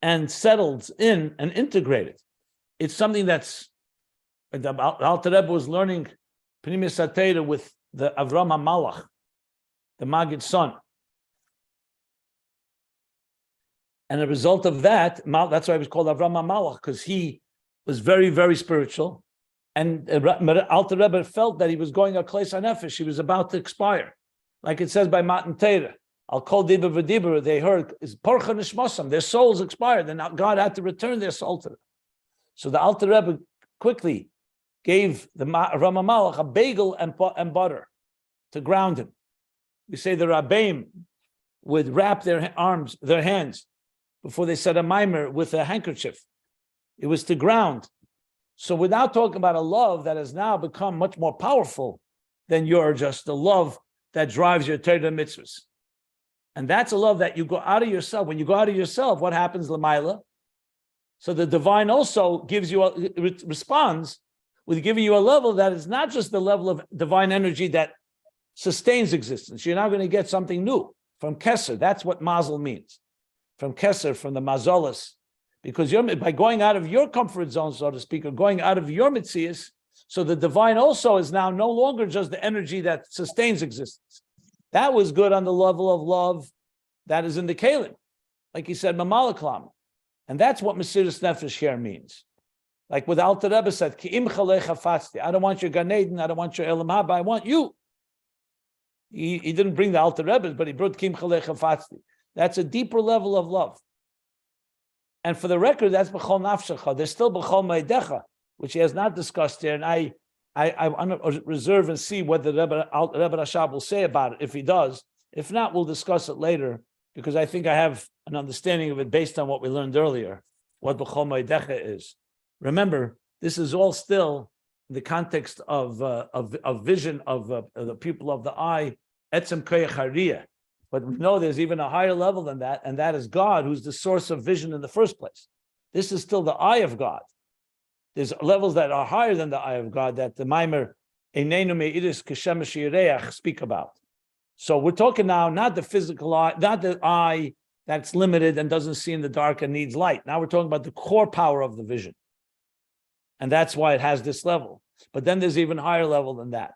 and settled in and integrated. It's something that's, the Alter Rebbe was learning Pnimis HaTeira with the Avram HaMalach, the Maggid's son. And a result of that, that's why he was called Avram HaMalach, because he was very, very spiritual. And Alter Rebbe felt that he was going a Kleis HaNefesh, he was about to expire. Like it says by Matan Torah, Al Kol Dibur V'Dibur, they heard, is Porcha Nishmasam, their souls expired, and now God had to return their soul to them. So the Alter Rebbe quickly gave the Avram HaMalach a bagel and butter to ground him. We say the Rabbeim would wrap their hands, before they said a mimer with a handkerchief. It was to ground. So we're now talking about a love that has now become much more powerful than just the love that drives your Torah mitzvahs. And that's a love that you go out of yourself. When you go out of yourself, what happens, Lamaila? So the divine also responds with giving you a level that is not just the level of divine energy that sustains existence. You're now going to get something new from Keser. That's what Mazal means. From Keser, from the Mazalas, because by going out of your comfort zone, so to speak, or going out of your Mesiras, so the divine also is now no longer just the energy that sustains existence. That was good on the level of love that is in the Kalim, like he said, Mamalaklam, and that's what Mesiras Nefesh here means. Like what Alter Rebbe said, Ki'im chalecha fatzti. I don't want your Gan Eden, I don't want your Elam Haba, I want you. He didn't bring the Alter Rebbe, but he brought Ki'im chalecha fatzti. That's a deeper level of love. And for the record, that's B'chol Nafshecho. There's still B'chol Meidecha, which he has not discussed here. And I want to reserve and see what the Rebbe Rashab will say about it, if he does. If not, we'll discuss it later, because I think I have an understanding of it based on what we learned earlier, what B'chol Meidecha is. Remember, this is all still in the context of vision of the pupil of the eye, Etzem Koyach Hariyah. But we know there's even a higher level than that, and that is God, who's the source of vision in the first place. This is still the eye of God. There's levels that are higher than the eye of God that the Maimer Einenu Me'iris Keshemesh Yireach speak about. So we're talking now not the physical eye, not the eye that's limited and doesn't see in the dark and needs light. Now we're talking about the core power of the vision. And that's why it has this level. But then there's even higher level than that.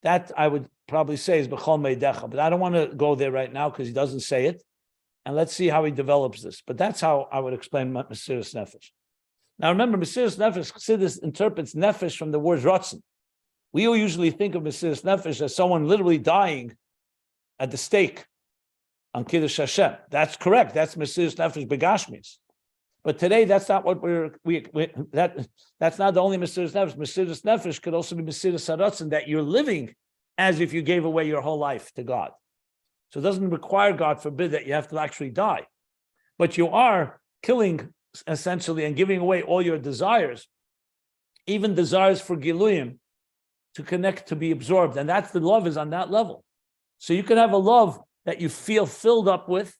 That I would probably say is B'chol Meidecha, but I don't want to go there right now because he doesn't say it. And let's see how he develops this. But that's how I would explain Mesiras Nefesh. Now remember, Mesiras Nefesh, Chassidus interprets Nefesh from the word Ratzon. We usually think of Mesiras Nefesh as someone literally dying at the stake on Kiddush Hashem. That's correct. That's Mesiras Nefesh Begashmis. But today, that's not what that's not the only Mesiras Nefesh. Mesiras Nefesh could also be Mesiras Haratzon, that you're living as if you gave away your whole life to God. So it doesn't require, God forbid, that you have to actually die. But you are killing, essentially, and giving away all your desires, even desires for Giluyim, to connect, to be absorbed. And that's the love is on that level. So you can have a love that you feel filled up with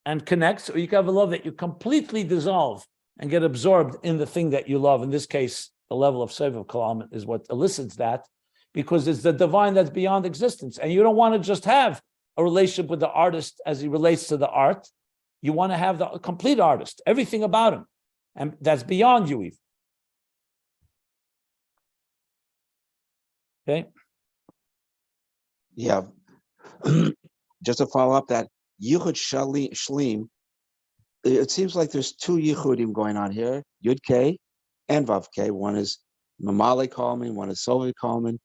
and connects, or you can have a love that you completely dissolve and get absorbed in the thing that you love. In this case, the level of Sovev Kalam is what elicits that, because it's the divine that's beyond existence. And you don't want to just have a relationship with the artist as he relates to the art. You want to have the complete artist, everything about him, and that's beyond you even. Okay? Yeah. Just to follow up that, Yichud Shlim, it seems like there's two Yichudim going on here, Yud K and Vav K. One is Mamali Kalman, one is Sovev Kalman.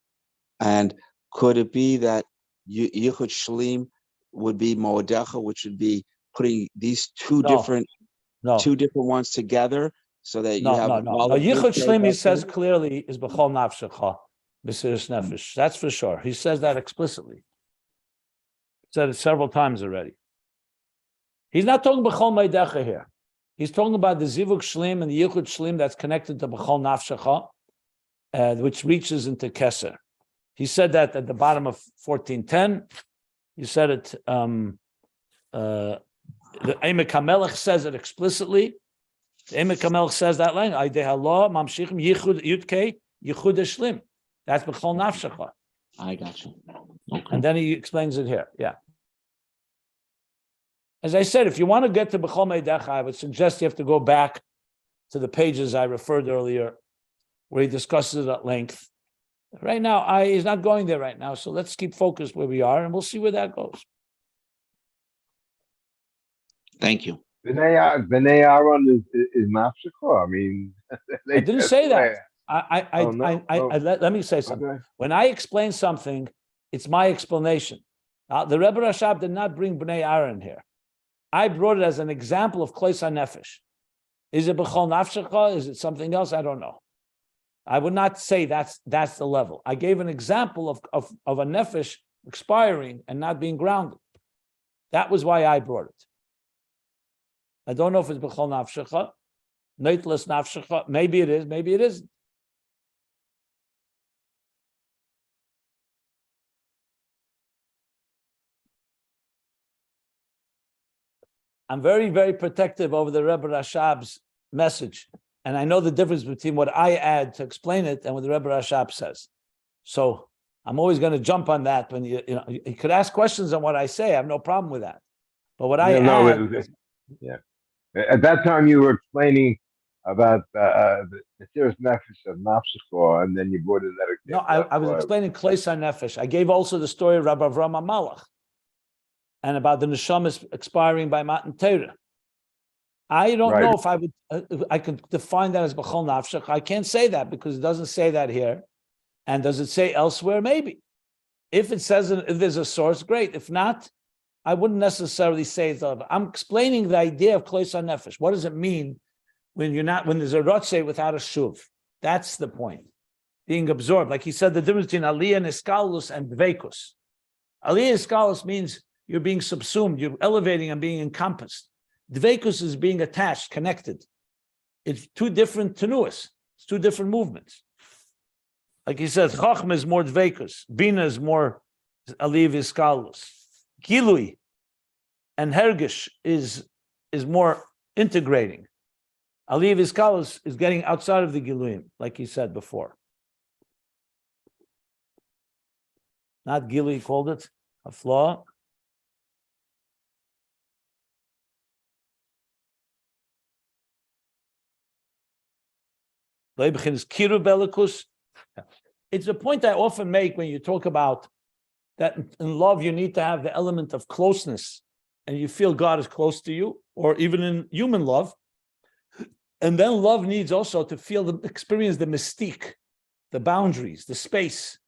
And could it be that Yichud Shlim would be Moedecha, which would be putting these two different ones together, so that you have no. Yichud Shlim, he says clearly, is B'chol Nafshecho, Mesiras Nefesh. That's for sure. He says that explicitly. Said it several times already. He's not talking B'chol Meidecha here. He's talking about the Zivug Shlim and the Yichud Shlim that's connected to B'chol Nafshecha, which reaches into Keser. He said that at the bottom of 1410. He said it, the Emek HaMelech says it explicitly. The Emek HaMelech says that line, Aidei Allah, Mamshichim, Yichud, Yudkei, Yichud Shlim. That's b'chol nafshecho. I got you. Okay. And then he explains it here. Yeah. As I said, if you want to get to b'chol meidecha, I would suggest you have to go back to the pages I referred earlier, where he discusses it at length. Right now, he's not going there right now, so let's keep focused where we are, and we'll see where that goes. Thank you. B'nai Aaron is Nafshecho. I mean, I didn't say that. No. Let me say something. Okay. When I explain something, it's my explanation. The Rebbe Rashab did not bring B'nai Aaron here. I brought it as an example of Kleis HaNefesh. Is it B'chol Nafshecha? Is it something else? I don't know. I would not say that's the level. I gave an example of a nefesh expiring and not being grounded. That was why I brought it. I don't know if it's B'chol Nafshecha, Neitlas Nafshecha. Maybe it is, maybe it isn't. I'm very, very protective over the Rebbe Rashab's message. And I know the difference between what I add to explain it and what the Rebbe Rashab says. So I'm always going to jump on that. When you could ask questions on what I say. I have no problem with that. But what I add... Yeah. At that time, you were explaining about the Mesiras Nefesh of Nafshecho, and then you brought in that example. No, I was explaining Kleis HaNefesh. I gave also the story of Rabbi Avraham HaMalach and about the neshamas expiring by Matan Torah. I don't know if I could define that as b'chol nafshech. I can't say that because it doesn't say that here. And does it say elsewhere? Maybe. If it says, if there's a source, great. If not, I wouldn't necessarily say it. I'm explaining the idea of Kleis HaNefesh. What does it mean when there's a rotzeh without a shuv? That's the point. Being absorbed. Like he said, the difference between aliyah niskalus and dveikus. Aliyah niskalus means you're being subsumed, you're elevating and being encompassed. Dveikus is being attached, connected. It's two different tenuas. It's two different movements. Like he says, Chachma is more dveikus. Binah is more aliv iskalus. Gilui and hergish is more integrating. Aliv iskalus is getting outside of the giluim, like he said before. Not gilui, he called it a flaw. It's a point I often make when you talk about that in love you need to have the element of closeness and you feel God is close to you, or even in human love. And then love needs also to experience the mystique, the boundaries, the space.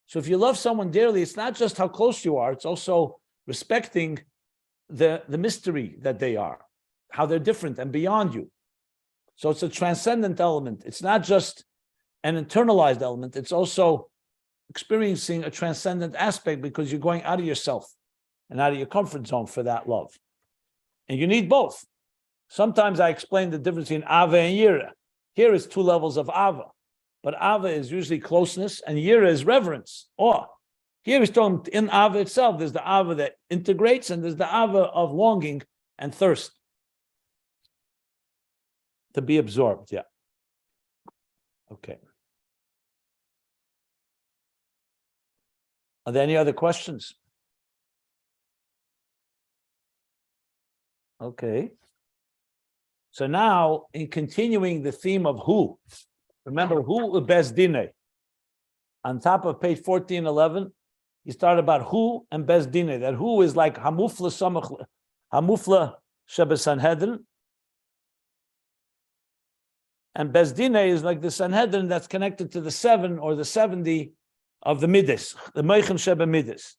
So if you love someone dearly, it's not just how close you are, it's also respecting the mystery that they are, how they're different and beyond you. So it's a transcendent element. It's not just an internalized element. It's also experiencing a transcendent aspect because you're going out of yourself and out of your comfort zone for that love. And you need both. Sometimes I explain the difference between Ava and Yira. Here is two levels of Ava, but Ava is usually closeness and Yira is reverence, awe. Here he's talking in Ava itself. There's the Ava that integrates and there's the Ava of longing and thirst. To be absorbed, yeah. Okay. Are there any other questions? Okay. So now, in continuing the theme of who, remember who Beis Dinah. On top of page 1411, he started about who and Beis Dinah. That who is like Hamufla Samach, Hamufla Shebesanhedrin. And Beis Dinah is like the Sanhedrin that's connected to the 7 or the 70 of the Midas, the Meichen Sheba Midas.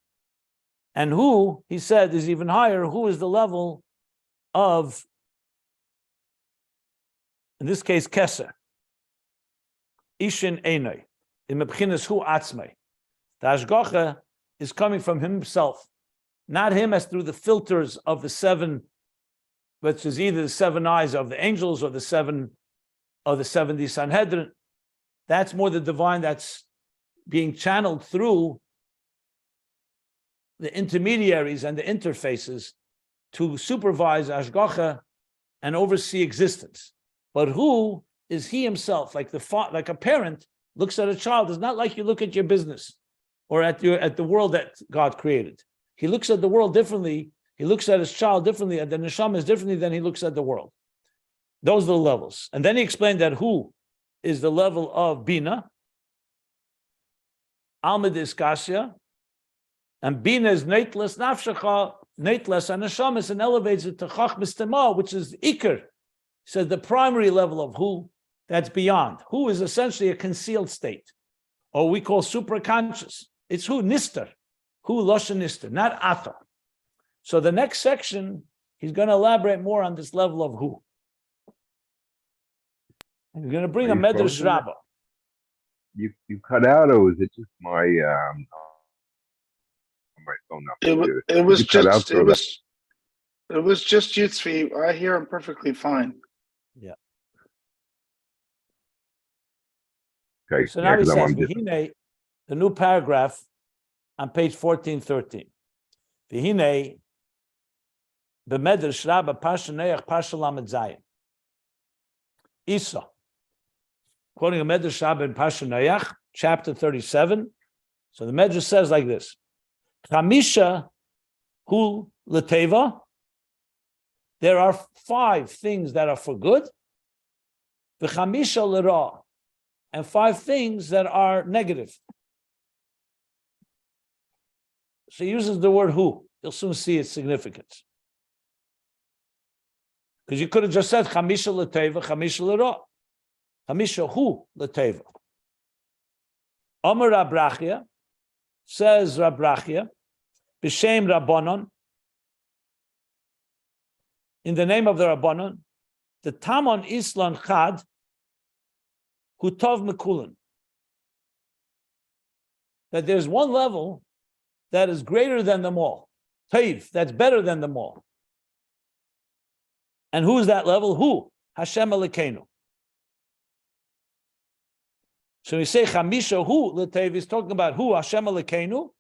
And who, he said, is even higher. Who is the level of, in this case, Keser. Ishin Einoi. In Mebchinas Hu Atzmei. The Hashgacha is coming from himself. Not him as through the filters of the 7, which is either the 7 eyes of the angels or the 7 of the 70 Sanhedrin. That's more the divine that's being channeled through the intermediaries and the interfaces to supervise Hashgacha and oversee existence. But who is he himself, like a parent looks at a child is not like you look at your business or at the world that God created. He looks at the world differently. He looks at his child differently, and the neshama is differently than he looks at the world. Those are the levels. And then he explained that who is the level of Binah, Almid is Kasya, and Binah is Neitles Nafshecho, Neitles and Neshamis, and elevates it to Chachmas Tema, which is Iker. He says the primary level of who, that's beyond. Who is essentially a concealed state, or we call supraconscious. It's who, Nister. Who, Loshen Nister, not Ata. So the next section, he's going to elaborate more on this level of who. And he's going to bring a Medrash Rabbah. You cut out, or was it just my phone number? It was just Yitzvi. I hear him perfectly fine. Yeah. Okay. So now he says, Vihine, the new paragraph on page 1413. Vihine, the Medrash Rabbah Pasha Neach Pasha Lamed Zayin. Isa, quoting a Medrash Rabbah in Pasha Neach, chapter 37. So the Medrash says like this: Chamisha hu leteva. There are 5 things that are for good. V'chamisha l'ra, and 5 things that are negative. So he uses the word who. You'll soon see its significance. Because you could have just said chamisha l'teva, chamisha l'ra. Chamisha hu l'teva. Omer Rabrachia, says Rabrachia, b'shem Rabbanon, in the name of the Rabbanon, the Tamon Islan Chad, hu tov mekulan. That there's one level that is greater than them all. Taiv, that's better than them all. And who is that level? Who? Hashem Elokeinu. So we say Chamisha Hu L'Teiv is talking about who? Hashem Elokeinu.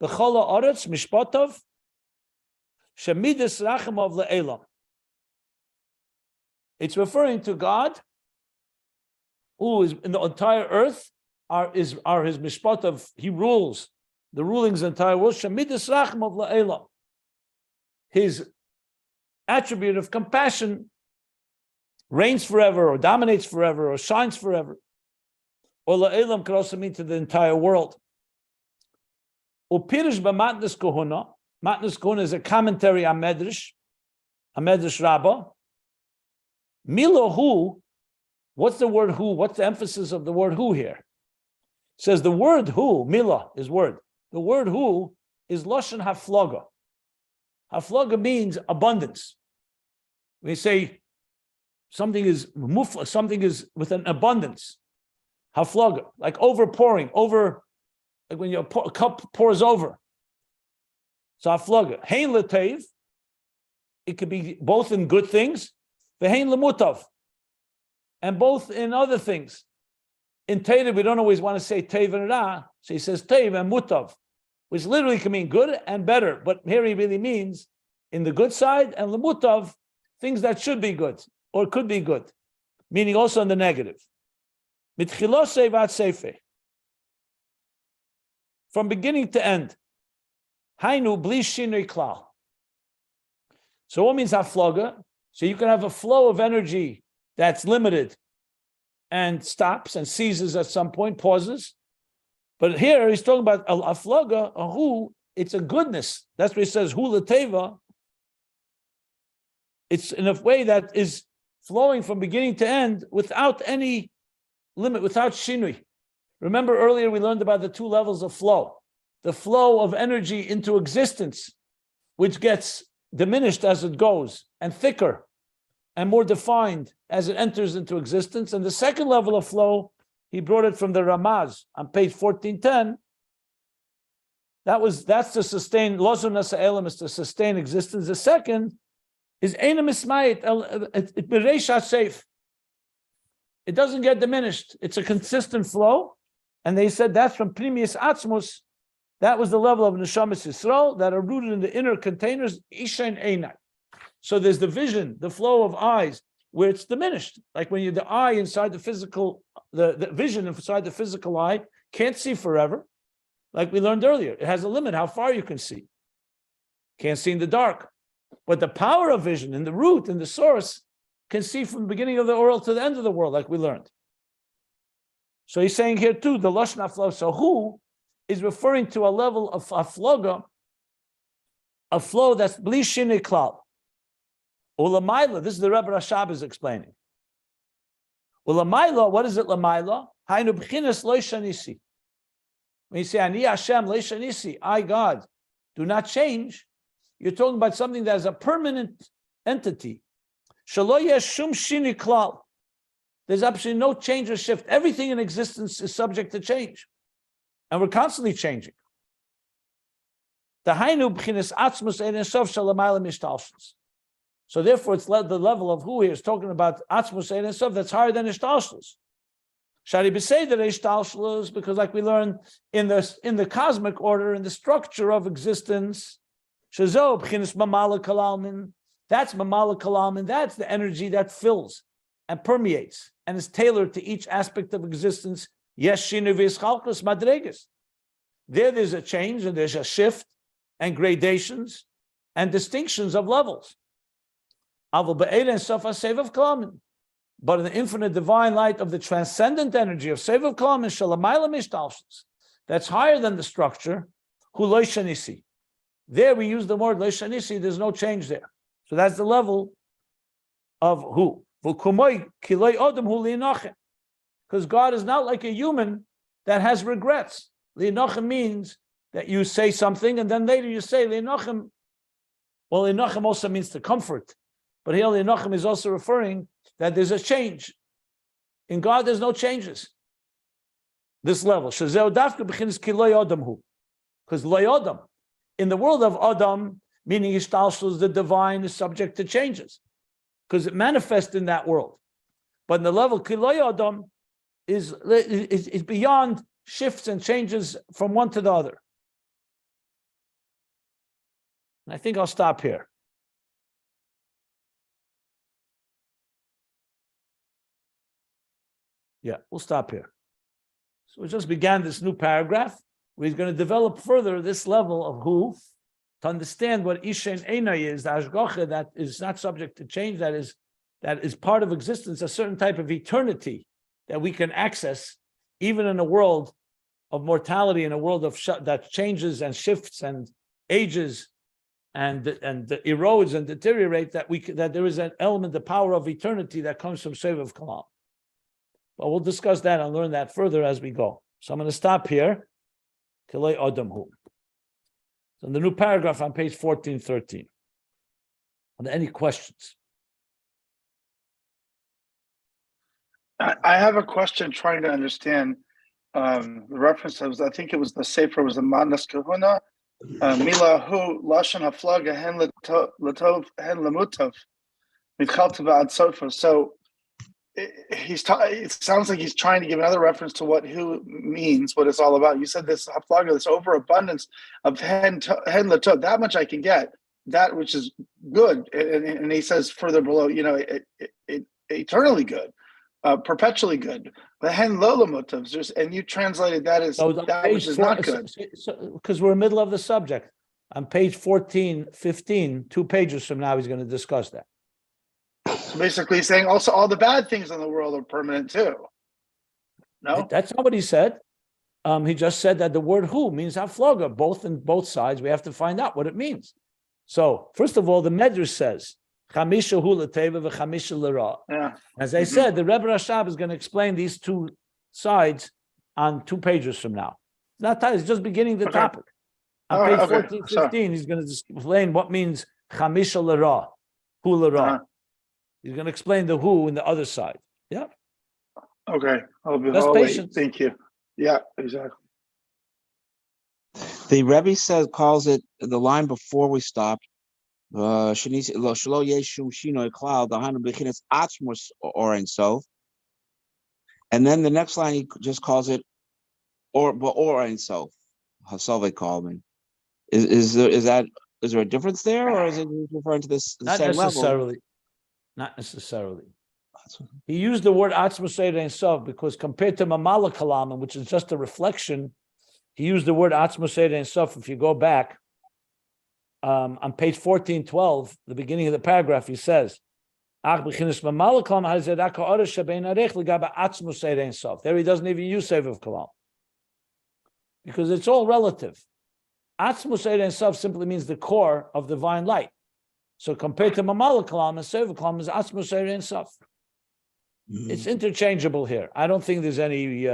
B'chol ha'aretz mishpotov shemidas rachamov le'elam. It's referring to God, who is in the entire earth are his mishpotov. He rules the rulings of the entire world. Shemidas rachamov le'elam. His attribute of compassion reigns forever, or dominates forever, or shines forever. Or la'elam could also mean to the entire world. Upirish b'matnas kohuna. Matnas kohuna is a commentary on Medrash Rabbah. Milo hu. What's the word who? What's the emphasis of the word who here? It says the word who, Mila is word. The word who is Loshen Haflaga. Haflaga means abundance. We say something is mufla, something is with an abundance. Haflaga, like overpouring, like when a cup pours over. So haflaga. Hein letev, it could be both in good things, ve'hein lemutav, and both in other things. In Tev, we don't always want to say tev and ra, so he says tev and mutav, which literally can mean good and better, but here he really means in the good side, and lemutav, things that should be good or could be good, meaning also in the negative. Mitchilosei vat sefer, from beginning to end. Hainu bli shinui klal. So what means haflaga? So you can have a flow of energy that's limited and stops and ceases at some point, pauses. But here he's talking about a haflaga, a hu, it's a goodness. That's what he says, hu l'teva. It's in a way that is flowing from beginning to end without any limit, without shinui. Remember earlier we learned about the 2 levels of flow. The flow of energy into existence, which gets diminished as it goes, and thicker and more defined as it enters into existence. And the second level of flow, he brought it from the Ramaz on page 1410. That's to sustain, Lozun Nasa is to sustain existence. The second is Eina Mismayit, Bereisha Safe. It doesn't get diminished. It's a consistent flow. And they said that's from Primius Atzmus. That was the level of Neshamas Yisrael that are rooted in the inner containers, Ishain Einai. So there's the vision, the flow of eyes, where it's diminished. Like when the eye inside the physical, the vision inside the physical eye can't see forever. Like we learned earlier, it has a limit how far you can see. Can't see in the dark. But the power of vision and the root and the source can see from the beginning of the world to the end of the world, like we learned. So he's saying here too, the Lashon HaFloga. So who is referring to a level of Hafloga, a flow that's bli shinei klal. Ulamaila, this is the Rebbe Rashab is explaining. Ulamaila, what is it lamaila? Hainu b'chinas lo shanisi. When you say, Ani Hashem lo shanisi, I God, do not change, you're talking about something that is a permanent entity. Shelo yesh shum shini klal. There's absolutely no change or shift. Everything in existence is subject to change. And we're constantly changing. The Hainu b'chinas atzmus ein sof shalamayla mishtalshus. So therefore, it's the level of who here is talking about atzmus ein sof that's higher than ishtalshus. Shari b'seder ishtalshus, because like we learned in the cosmic order, in the structure of existence, shazo b'chinas mamala kalalmin. That's mamala kalalmin. That's the energy that fills and permeates and is tailored to each aspect of existence. Yes, shinu v'yischalkus madregas. There's a change and there's a shift and gradations and distinctions of levels. But in the infinite divine light of the transcendent energy of Sovev Kalam and Shalamayla Mishtalshus, that's higher than the structure, Hu Lo Shanisi. There we use the word Lo Shanisi, there's no change there. So that's the level of who. Because God is not like a human that has regrets. Li'nochem means that you say something and then later you say Li'nochem. Well, Li'nochem also means to comfort. But here Li'nochem is also referring that there's a change. In God, there's no changes. This level. Because Lo Adam. In the world of Adam, meaning Ishtalshus, the divine is subject to changes. Because it manifests in that world. But in the level Kiloi Adam is beyond shifts and changes from one to the other. And I think I'll stop here. Yeah, we'll stop here. So we just began this new paragraph. We're going to develop further this level of who, to understand what Isha and Eina is, the Ashgacha that is not subject to change, that is part of existence, a certain type of eternity that we can access, even in a world of mortality, in a world of that changes and shifts and ages and erodes and deteriorates, that there is an element, the power of eternity that comes from Sovev Kalam. But we'll discuss that and learn that further as we go. So I'm going to stop here. Kilei Adamhu. So in the new paragraph on page 1413. Are there any questions? I have a question trying to understand the reference. I think it was the Sefer, was the Manas Kahuna. Mila hu lashon haflaga hen latov hen lamutov mitchaltava ad sofa. So it sounds like he's trying to give another reference to what who means, what it's all about. You said this haflaga, this overabundance of hen latov. That much I can get, that which is good, and he says further below, eternally good. Perpetually good, but hen lolamotovs, and you translated that as that which is not good. Because we're in the middle of the subject. On page 1415, 2 pages from now, he's going to discuss that. So basically, he's saying also all the bad things in the world are permanent too. No, that's not what he said. He just said that the word "who" means hafloga, both sides. We have to find out what it means. So, first of all, the Medrash says. As I said, the Rebbe Rashab is going to explain these two sides on 2 pages from now. It's not time, it's just beginning the topic. On page 1415, he's going to explain what means chamisha l'ra, hu l'ra. He's going to explain the who in the other side. Yeah. Okay. I'll patience. Thank you. Yeah, exactly. The Rebbe calls it the line before we stopped. And then the next line he just calls it or Ein Sof. Sovev Kalam. Is there a difference there, or is it referring to this the Not same necessarily. level? Not necessarily. He used the word Atzmus Ein Sof because compared to Mamala Kalam, which is just a reflection, he used the word Atzmus Ein Sof. If you go back on page 1412, the beginning of the paragraph, he says, there he doesn't even use Sovev Kalam because it's all relative. Atzmus Ein Sof simply means the core of divine light. So compared to Mamala Kalam, and Sovev Kalam is Atzmus Ein Sof. It's interchangeable here. I don't think there's any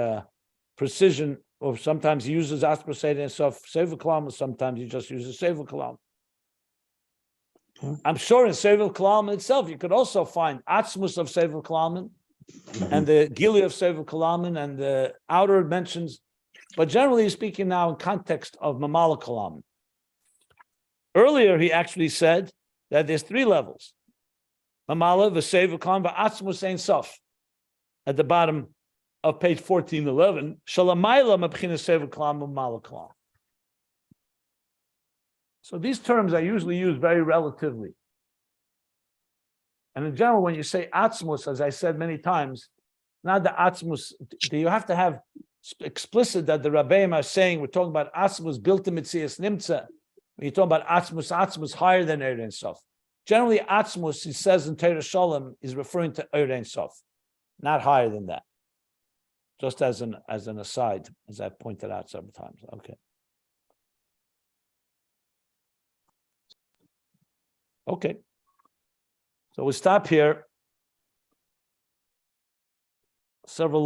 precision, or sometimes he uses Atzmus Ein Sof Sovev Kalam, or sometimes he just uses Sovev Kalam. I'm sure in Sovev Kalam itself, you could also find Atzmus of Sovev Kalam and the Gili of Sovev Kalam and the outer mentions, but generally speaking now in context of Mamala Kalam. Earlier, he actually said that there's three levels. Mamala, V'Sovev Kalam, V'Atzmus Ein Sof. At the bottom of page 1411, Shalamayla Mabchina Sovev Kalam, Mamala Kalam. So these terms are usually used very relatively. And in general, when you say atzmus, as I said many times, not the atzmus, you have to have explicit that the Rabbeim are saying, we're talking about atzmus built in Metzias Nimtza. When you're talking about atzmus higher than Eir Ein Sof. Generally, atzmus, he says in Torah Shalom, is referring to Eir Ein Sof, not higher than that. Just as an aside, as I pointed out several times. Okay. Okay, so we stop here. Several